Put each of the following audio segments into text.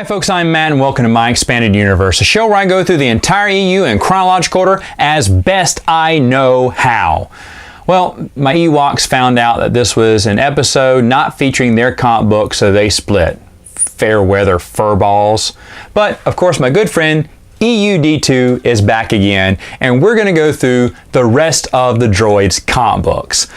Hi folks, I'm Matt and welcome to My Expanded Universe, a show where I go through the entire EU in chronological order as best I know how. Well, my Ewoks found out that this was an episode not featuring their comic book, so they split. Fair weather furballs. But, of course, my good friend EUD2 is back again, and we're going to go through the rest of the Droids comic books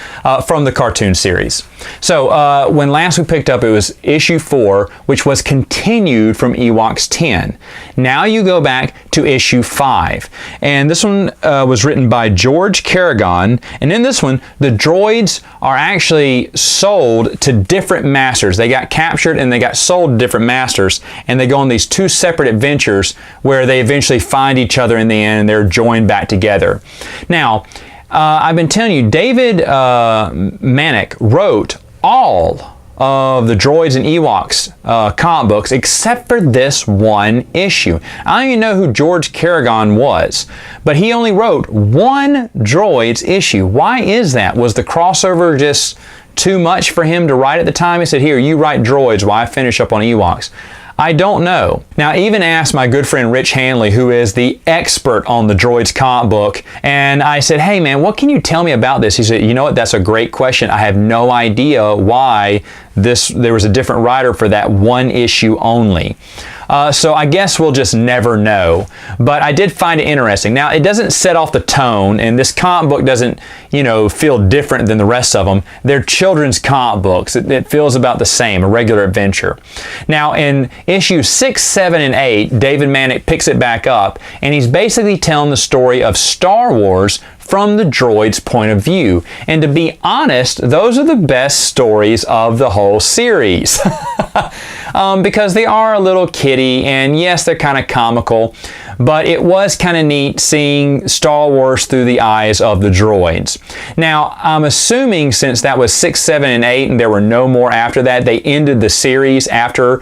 from the cartoon series. So when last we picked up, it was issue 4, which was continued from Ewoks 10. Now you go back to issue 5, and this one was written by George Kerrigan, and in this one, the droids are actually sold to different masters. They got captured and they got sold to different masters, and they go on these two separate adventures where they eventually find each other in the end and they're joined back together. Now, I've been telling you, David Manek wrote all of the Droids and Ewoks comic books except for this one issue. I don't even know who George Kerrigan was, but he only wrote one Droids issue. Why is that? Was the crossover just too much for him to write at the time? He said, here, you write Droids while I finish up on Ewoks. I don't know. Now, I even asked my good friend Rich Hanley, who is the expert on the Droids comic book, and I said, hey man, what can you tell me about this? He said, you know what, that's a great question. I have no idea why there was a different writer for that one issue only. So I guess we'll just never know. But I did find it interesting. Now, it doesn't set off the tone, and this comic book doesn't, feel different than the rest of them. They're children's comic books. It feels about the same, a regular adventure. Now, in issues 6, 7, and 8, David Manek picks it back up, and he's basically telling the story of Star Wars from the droids' point of view. And to be honest, those are the best stories of the whole series. Because they are a little kiddie, and yes, they're kind of comical, but it was kind of neat seeing Star Wars through the eyes of the droids. Now, I'm assuming since that was 6, 7, and 8, and there were no more after that, they ended the series after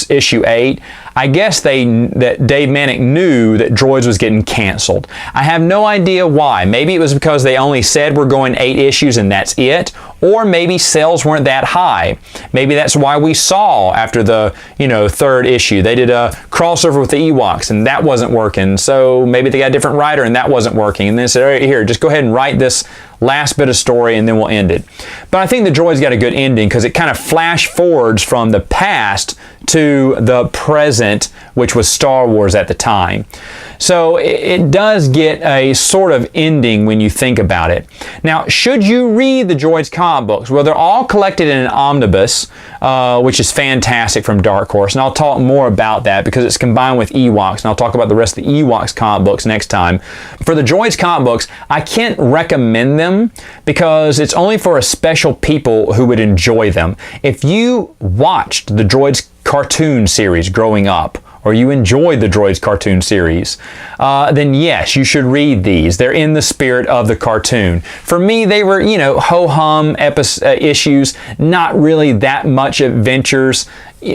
issue 8. I guess that Dave Manek knew that Droids was getting canceled. I have no idea why. Maybe it was because they only said we're going 8 issues and that's it, or maybe sales weren't that high. Maybe that's why we saw after the 3rd issue they did a crossover with the Ewoks and that wasn't working. So maybe they got a different writer and that wasn't working. And then they said, all right, here, just go ahead and write this last bit of story and then we'll end it. But I think the Droids got a good ending because it kind of flash forwards from the past to the present, which was Star Wars at the time. So it does get a sort of ending when you think about it. Now, should you read the Droids comic books? Well, they're all collected in an omnibus, which is fantastic from Dark Horse, and I'll talk more about that because it's combined with Ewoks, and I'll talk about the rest of the Ewoks comic books next time. For the Droids comic books, I can't recommend them because it's only for a special people who would enjoy them. If you watched the Droids cartoon series growing up, or you enjoyed the Droids cartoon series, then yes, you should read these. They're in the spirit of the cartoon. For me, they were, ho-hum issues, not really that much adventures,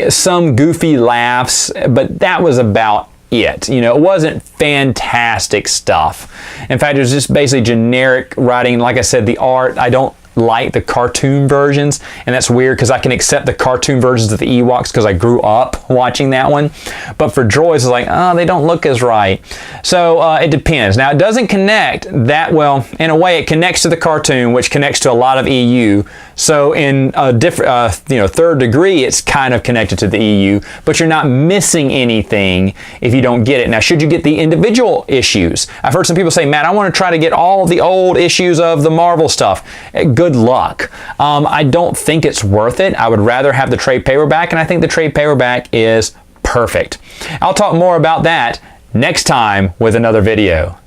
some goofy laughs, but that was about it. It wasn't fantastic stuff. In fact, it was just basically generic writing. Like I said, the art, I don't like the cartoon versions, and that's weird because I can accept the cartoon versions of the Ewoks because I grew up watching that one, but for Droids it's like, oh, they don't look as right. So it depends. Now, it doesn't connect that well. In a way, it connects to the cartoon, which connects to a lot of EU. So in a different, third degree, it's kind of connected to the EU, but you're not missing anything if you don't get it. Now, should you get the individual issues? I've heard some people say, Matt, I want to try to get all the old issues of the Marvel stuff. Good luck. I don't think it's worth it. I would rather have the trade paperback, and I think the trade paperback is perfect. I'll talk more about that next time with another video.